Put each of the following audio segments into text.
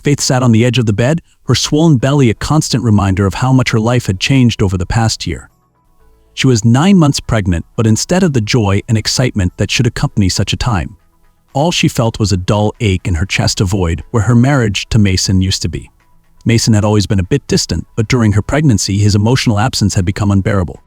Faith sat on the edge of the bed, her swollen belly a constant reminder of how much her life had changed over the past year. She was 9 months pregnant, but instead of the joy and excitement that should accompany such a time, all she felt was a dull ache in her chest, a void where her marriage to Mason used to be. Mason had always been a bit distant, but during her pregnancy, his emotional absence had become unbearable.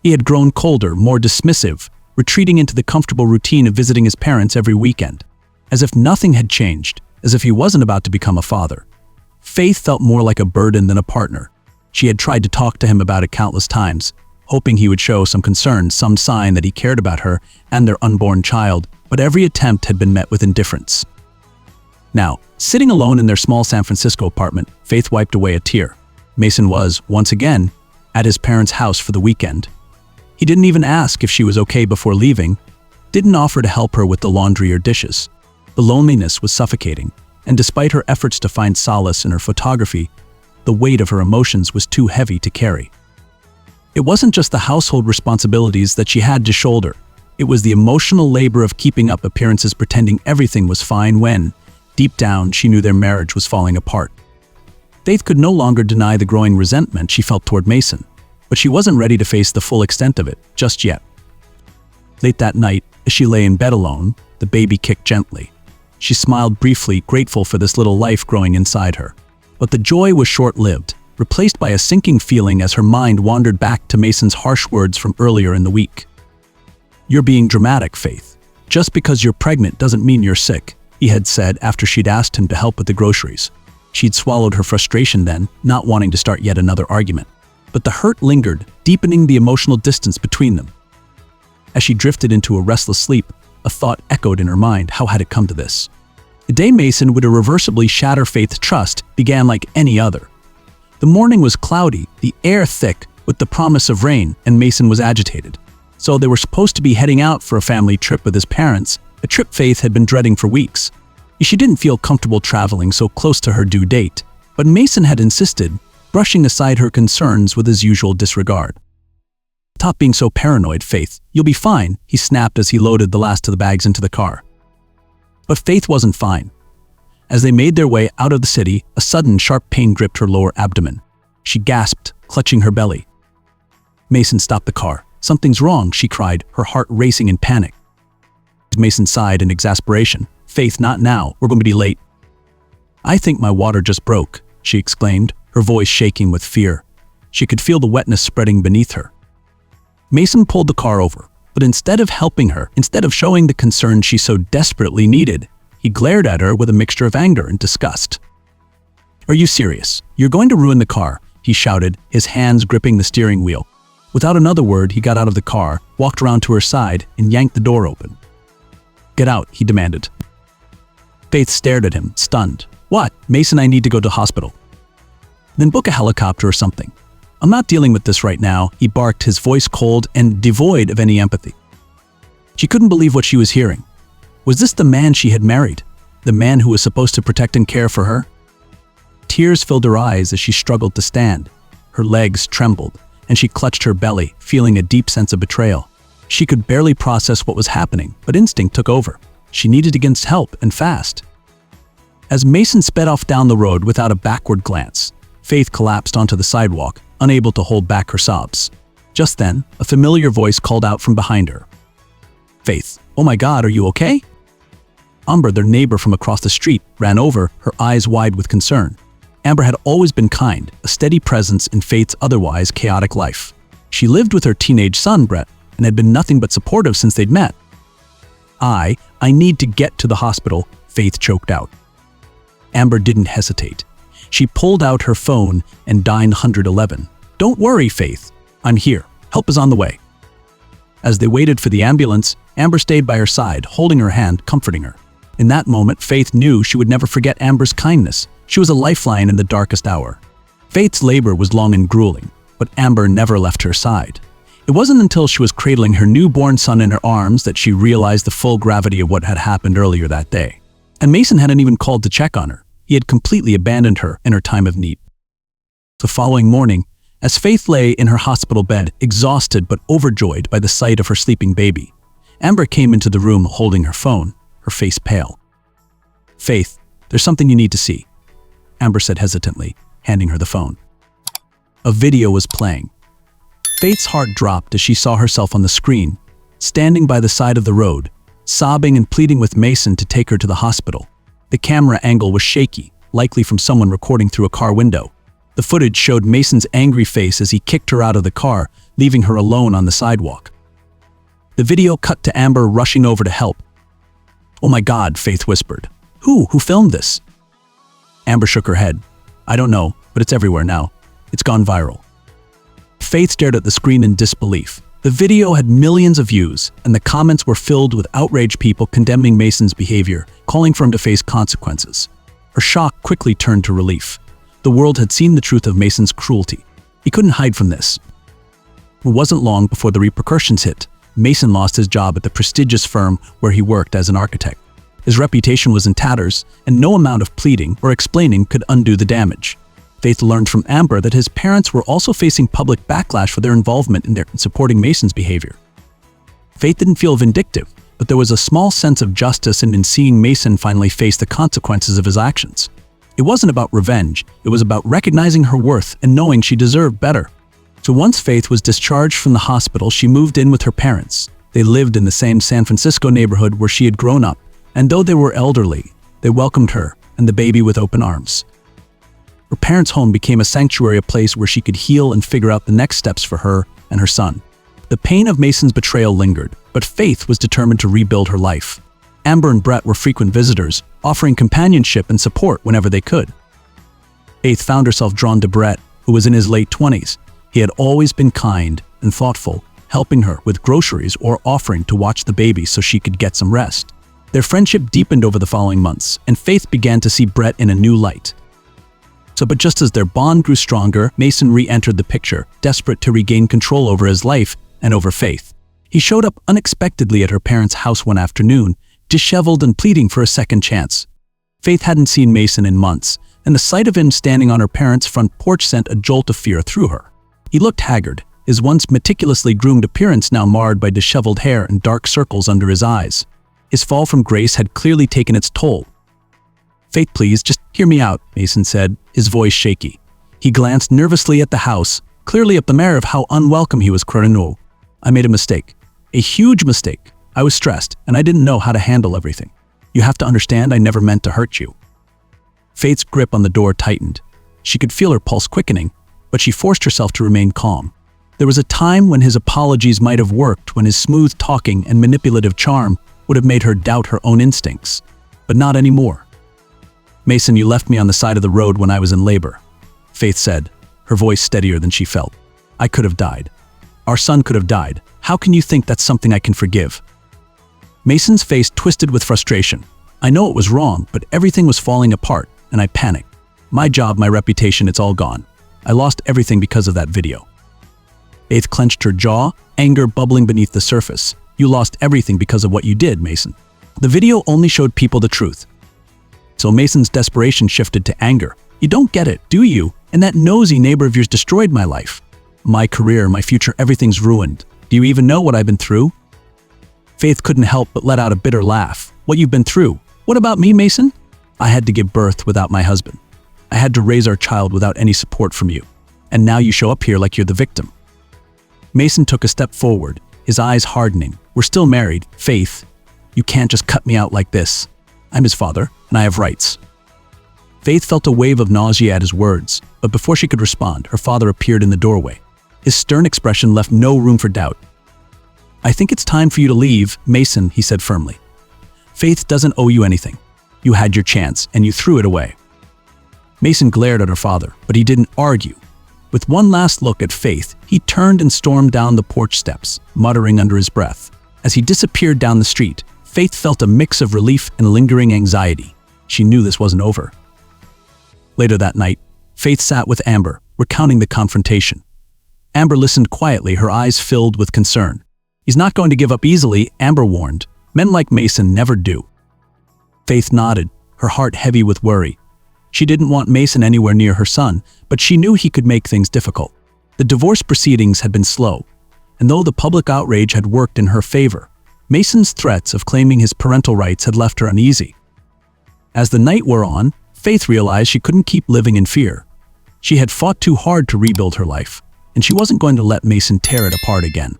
He had grown colder, more dismissive, retreating into the comfortable routine of visiting his parents every weekend, as if nothing had changed, as if he wasn't about to become a father. Faith felt more like a burden than a partner. She had tried to talk to him about it countless times, hoping he would show some concern, some sign that he cared about her and their unborn child, but every attempt had been met with indifference. Now, sitting alone in their small San Francisco apartment, Faith wiped away a tear. Mason was, once again, at his parents' house for the weekend. He didn't even ask if she was okay before leaving, didn't offer to help her with the laundry or dishes. The loneliness was suffocating, and despite her efforts to find solace in her photography, the weight of her emotions was too heavy to carry. It wasn't just the household responsibilities that she had to shoulder. It was the emotional labor of keeping up appearances, pretending everything was fine when, deep down, she knew their marriage was falling apart. Faith could no longer deny the growing resentment she felt toward Mason, but she wasn't ready to face the full extent of it just yet. Late that night, as she lay in bed alone, the baby kicked gently. She smiled briefly, grateful for this little life growing inside her. But the joy was short-lived, replaced by a sinking feeling as her mind wandered back to Mason's harsh words from earlier in the week. "You're being dramatic, Faith. Just because you're pregnant doesn't mean you're sick," he had said after she'd asked him to help with the groceries. She'd swallowed her frustration then, not wanting to start yet another argument. But the hurt lingered, deepening the emotional distance between them. As she drifted into a restless sleep, a thought echoed in her mind. How had it come to this? The day Mason would irreversibly shatter Faith's trust began like any other. The morning was cloudy, the air thick with the promise of rain, and Mason was agitated. So they were supposed to be heading out for a family trip with his parents, a trip Faith had been dreading for weeks. She didn't feel comfortable traveling so close to her due date, but Mason had insisted, brushing aside her concerns with his usual disregard. "Stop being so paranoid, Faith. You'll be fine," he snapped as he loaded the last of the bags into the car. But Faith wasn't fine. As they made their way out of the city, a sudden sharp pain gripped her lower abdomen. She gasped, clutching her belly. Mason stopped the car. "Something's wrong," she cried, her heart racing in panic. Mason sighed in exasperation. "Faith, not now. We're going to be late." "I think my water just broke," she exclaimed, her voice shaking with fear. She could feel the wetness spreading beneath her. Mason pulled the car over, but instead of helping her, instead of showing the concern she so desperately needed, he glared at her with a mixture of anger and disgust. "Are you serious? You're going to ruin the car," he shouted, his hands gripping the steering wheel. Without another word, he got out of the car, walked around to her side, and yanked the door open. "Get out," he demanded. Faith stared at him, stunned. "What? Mason, I need to go to the hospital." "Then book a helicopter or something." "I'm not dealing with this right now," he barked, his voice cold and devoid of any empathy. She couldn't believe what she was hearing. Was this the man she had married? The man who was supposed to protect and care for her? Tears filled her eyes as she struggled to stand. Her legs trembled, and she clutched her belly, feeling a deep sense of betrayal. She could barely process what was happening, but instinct took over. She needed to get help, and fast. As Mason sped off down the road without a backward glance, Faith collapsed onto the sidewalk, unable to hold back her sobs. Just then, a familiar voice called out from behind her. "Faith, oh my God, are you okay?" Amber, their neighbor from across the street, ran over, her eyes wide with concern. Amber had always been kind, a steady presence in Faith's otherwise chaotic life. She lived with her teenage son, Brett, and had been nothing but supportive since they'd met. I need to get to the hospital," Faith choked out. Amber didn't hesitate. She pulled out her phone and dialed 111. "Don't worry, Faith. I'm here. Help is on the way." As they waited for the ambulance, Amber stayed by her side, holding her hand, comforting her. In that moment, Faith knew she would never forget Amber's kindness. She was a lifeline in the darkest hour. Faith's labor was long and grueling, but Amber never left her side. It wasn't until she was cradling her newborn son in her arms that she realized the full gravity of what had happened earlier that day. And Mason hadn't even called to check on her. He had completely abandoned her in her time of need. The following morning, as Faith lay in her hospital bed, exhausted but overjoyed by the sight of her sleeping baby, Amber came into the room holding her phone, her face pale. "Faith, there's something you need to see." Amber said hesitantly, handing her the phone. A video was playing. Faith's heart dropped as she saw herself on the screen, standing by the side of the road, sobbing and pleading with Mason to take her to the hospital. The camera angle was shaky, likely from someone recording through a car window. The footage showed Mason's angry face as he kicked her out of the car, leaving her alone on the sidewalk. The video cut to Amber rushing over to help. "Oh my God," Faith whispered. Who filmed this?" Amber shook her head. "I don't know, but it's everywhere now. It's gone viral." Faith stared at the screen in disbelief. The video had millions of views, and the comments were filled with outraged people condemning Mason's behavior, calling for him to face consequences. Her shock quickly turned to relief. The world had seen the truth of Mason's cruelty. He couldn't hide from this. It wasn't long before the repercussions hit. Mason lost his job at the prestigious firm where he worked as an architect. His reputation was in tatters, and no amount of pleading or explaining could undo the damage. Faith learned from Amber that his parents were also facing public backlash for their involvement in supporting Mason's behavior. Faith didn't feel vindictive, but there was a small sense of justice in seeing Mason finally face the consequences of his actions. It wasn't about revenge, it was about recognizing her worth and knowing she deserved better. So once Faith was discharged from the hospital, she moved in with her parents. They lived in the same San Francisco neighborhood where she had grown up, and though they were elderly, they welcomed her and the baby with open arms. Her parents' home became a sanctuary, a place where she could heal and figure out the next steps for her and her son. The pain of Mason's betrayal lingered, but Faith was determined to rebuild her life. Amber and Brett were frequent visitors, offering companionship and support whenever they could. Faith found herself drawn to Brett, who was in his late 20s. He had always been kind and thoughtful, helping her with groceries or offering to watch the baby so she could get some rest. Their friendship deepened over the following months, and Faith began to see Brett in a new light. But just as their bond grew stronger, Mason re-entered the picture, desperate to regain control over his life and over Faith. He showed up unexpectedly at her parents' house one afternoon, disheveled and pleading for a second chance. Faith hadn't seen Mason in months, and the sight of him standing on her parents' front porch sent a jolt of fear through her. He looked haggard, his once meticulously groomed appearance now marred by disheveled hair and dark circles under his eyes. His fall from grace had clearly taken its toll. "Faith, please, just hear me out," Mason said, his voice shaky. He glanced nervously at the house, clearly up the mayor of how unwelcome he was. "No, I made a mistake. A huge mistake. I was stressed, and I didn't know how to handle everything. You have to understand, I never meant to hurt you." Faith's grip on the door tightened. She could feel her pulse quickening, but she forced herself to remain calm. There was a time when his apologies might have worked, when his smooth talking and manipulative charm would have made her doubt her own instincts. But not anymore. "Mason, you left me on the side of the road when I was in labor," Faith said, her voice steadier than she felt. "I could have died. Our son could have died. How can you think that's something I can forgive?" Mason's face twisted with frustration. "I know it was wrong, but everything was falling apart, and I panicked. My job, my reputation, it's all gone. I lost everything because of that video." Faith clenched her jaw, anger bubbling beneath the surface. "You lost everything because of what you did, Mason. The video only showed people the truth." So Mason's desperation shifted to anger. "You don't get it, do you? And that nosy neighbor of yours destroyed my life. My career, my future, everything's ruined. Do you even know what I've been through?" Faith couldn't help but let out a bitter laugh. "What you've been through? What about me, Mason? I had to give birth without my husband. I had to raise our child without any support from you. And now you show up here like you're the victim." Mason took a step forward, his eyes hardening. "We're still married, Faith. You can't just cut me out like this. I'm his father, and I have rights." Faith felt a wave of nausea at his words, but before she could respond, her father appeared in the doorway. His stern expression left no room for doubt. "I think it's time for you to leave, Mason," he said firmly. "Faith doesn't owe you anything. You had your chance, and you threw it away." Mason glared at her father, but he didn't argue. With one last look at Faith, he turned and stormed down the porch steps, muttering under his breath. As he disappeared down the street, Faith felt a mix of relief and lingering anxiety. She knew this wasn't over. Later that night, Faith sat with Amber, recounting the confrontation. Amber listened quietly, her eyes filled with concern. "He's not going to give up easily," Amber warned. "Men like Mason never do." Faith nodded, her heart heavy with worry. She didn't want Mason anywhere near her son, but she knew he could make things difficult. The divorce proceedings had been slow, and though the public outrage had worked in her favor, Mason's threats of claiming his parental rights had left her uneasy. As the night wore on, Faith realized she couldn't keep living in fear. She had fought too hard to rebuild her life, and she wasn't going to let Mason tear it apart again.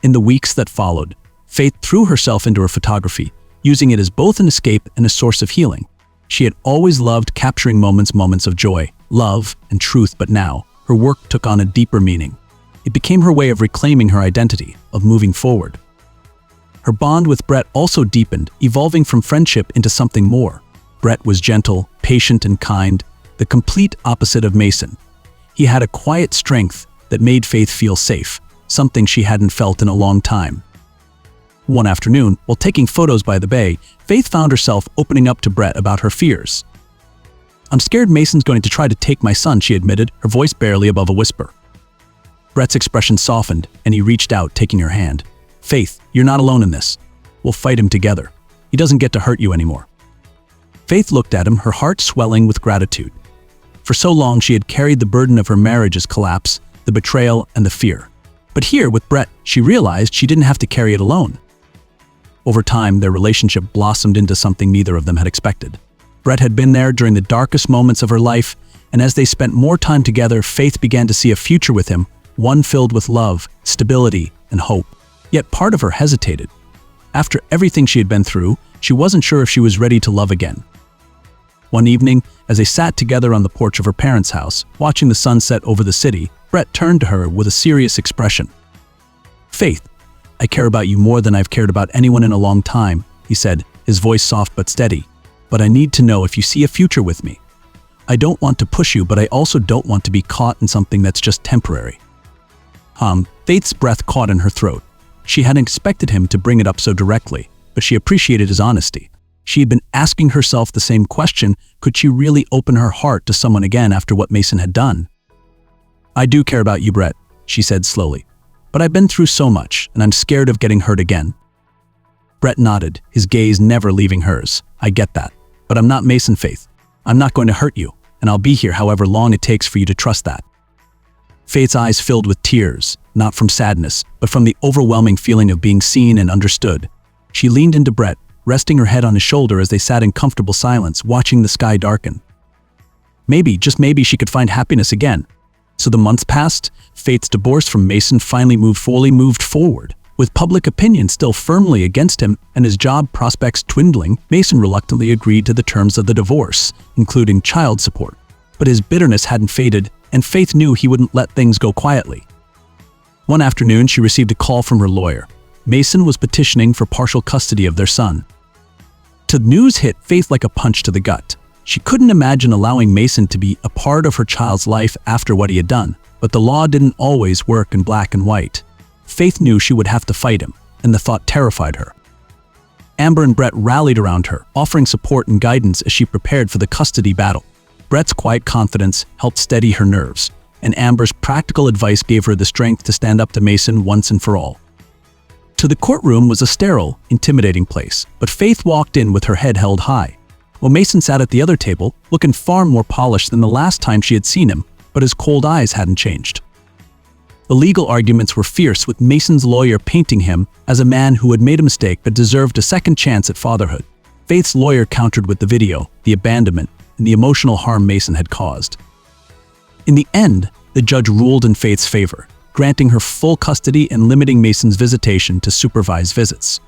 In the weeks that followed, Faith threw herself into her photography, using it as both an escape and a source of healing. She had always loved capturing moments of joy, love, and truth, but now, her work took on a deeper meaning. It became her way of reclaiming her identity, of moving forward. Her bond with Brett also deepened, evolving from friendship into something more. Brett was gentle, patient, and kind, the complete opposite of Mason. He had a quiet strength that made Faith feel safe, something she hadn't felt in a long time. One afternoon, while taking photos by the bay, Faith found herself opening up to Brett about her fears. "I'm scared Mason's going to try to take my son," she admitted, her voice barely above a whisper. Brett's expression softened, and he reached out, taking her hand. "Faith, you're not alone in this. We'll fight him together. He doesn't get to hurt you anymore." Faith looked at him, her heart swelling with gratitude. For so long, she had carried the burden of her marriage's collapse, the betrayal, and the fear. But here, with Brett, she realized she didn't have to carry it alone. Over time, their relationship blossomed into something neither of them had expected. Brett had been there during the darkest moments of her life, and as they spent more time together, Faith began to see a future with him, one filled with love, stability, and hope. Yet part of her hesitated. After everything she had been through, she wasn't sure if she was ready to love again. One evening, as they sat together on the porch of her parents' house, watching the sunset over the city, Brett turned to her with a serious expression. "Faith, I care about you more than I've cared about anyone in a long time," he said, his voice soft but steady. "But I need to know if you see a future with me. I don't want to push you, but I also don't want to be caught in something that's just temporary." Faith's breath caught in her throat. She hadn't expected him to bring it up so directly, but she appreciated his honesty. She had been asking herself the same question: could she really open her heart to someone again after what Mason had done? "I do care about you, Brett," she said slowly. "But I've been through so much, and I'm scared of getting hurt again." Brett nodded, his gaze never leaving hers. "I get that. But I'm not Mason, Faith. I'm not going to hurt you, and I'll be here however long it takes for you to trust that." Faith's eyes filled with tears, not from sadness, but from the overwhelming feeling of being seen and understood. She leaned into Brett, resting her head on his shoulder as they sat in comfortable silence, watching the sky darken. Maybe, just maybe, she could find happiness again. So the months passed. Faith's divorce from Mason finally moved forward. With public opinion still firmly against him and his job prospects dwindling, Mason reluctantly agreed to the terms of the divorce, including child support. But his bitterness hadn't faded, and Faith knew he wouldn't let things go quietly. One afternoon, she received a call from her lawyer. Mason was petitioning for partial custody of their son. The news hit Faith like a punch to the gut. She couldn't imagine allowing Mason to be a part of her child's life after what he had done, but the law didn't always work in black and white. Faith knew she would have to fight him, and the thought terrified her. Amber and Brett rallied around her, offering support and guidance as she prepared for the custody battle. Brett's quiet confidence helped steady her nerves, and Amber's practical advice gave her the strength to stand up to Mason once and for all. The courtroom was a sterile, intimidating place, but Faith walked in with her head held high. While Mason sat at the other table, looking far more polished than the last time she had seen him, but his cold eyes hadn't changed. The legal arguments were fierce, with Mason's lawyer painting him as a man who had made a mistake but deserved a second chance at fatherhood. Faith's lawyer countered with the video, the abandonment, and the emotional harm Mason had caused. In the end, the judge ruled in Faith's favor, granting her full custody and limiting Mason's visitation to supervised visits.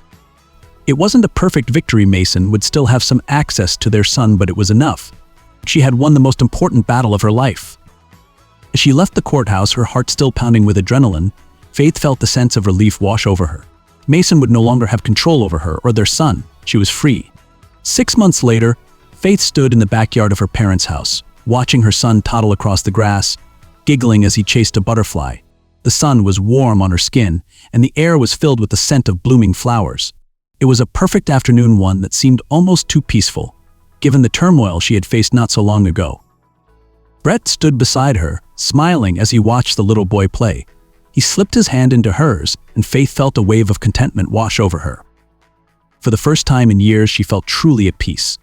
It wasn't a perfect victory. Mason would still have some access to their son, but it was enough. She had won the most important battle of her life. As she left the courthouse, her heart still pounding with adrenaline, Faith felt the sense of relief wash over her. Mason would no longer have control over her or their son. She was free. 6 months later, Faith stood in the backyard of her parents' house, watching her son toddle across the grass, giggling as he chased a butterfly. The sun was warm on her skin, and the air was filled with the scent of blooming flowers. It was a perfect afternoon, one that seemed almost too peaceful, given the turmoil she had faced not so long ago. Brett stood beside her, smiling as he watched the little boy play. He slipped his hand into hers, and Faith felt a wave of contentment wash over her. For the first time in years, she felt truly at peace.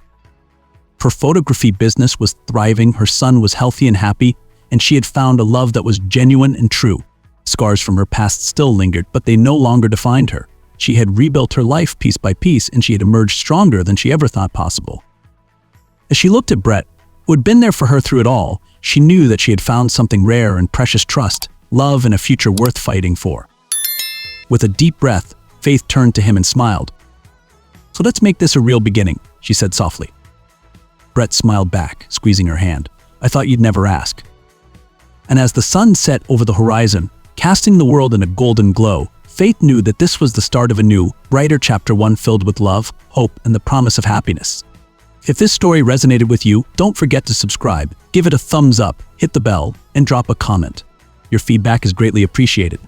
Her photography business was thriving, her son was healthy and happy, and she had found a love that was genuine and true. Scars from her past still lingered, but they no longer defined her. She had rebuilt her life piece by piece, and she had emerged stronger than she ever thought possible. As she looked at Brett, who had been there for her through it all, she knew that she had found something rare and precious: trust, love, and a future worth fighting for. With a deep breath, Faith turned to him and smiled. "So let's make this a real beginning," she said softly. Brett smiled back, squeezing her hand. "I thought you'd never ask." And as the sun set over the horizon, casting the world in a golden glow, Faith knew that this was the start of a new, brighter chapter, one filled with love, hope, and the promise of happiness. If this story resonated with you, don't forget to subscribe, give it a thumbs up, hit the bell, and drop a comment. Your feedback is greatly appreciated.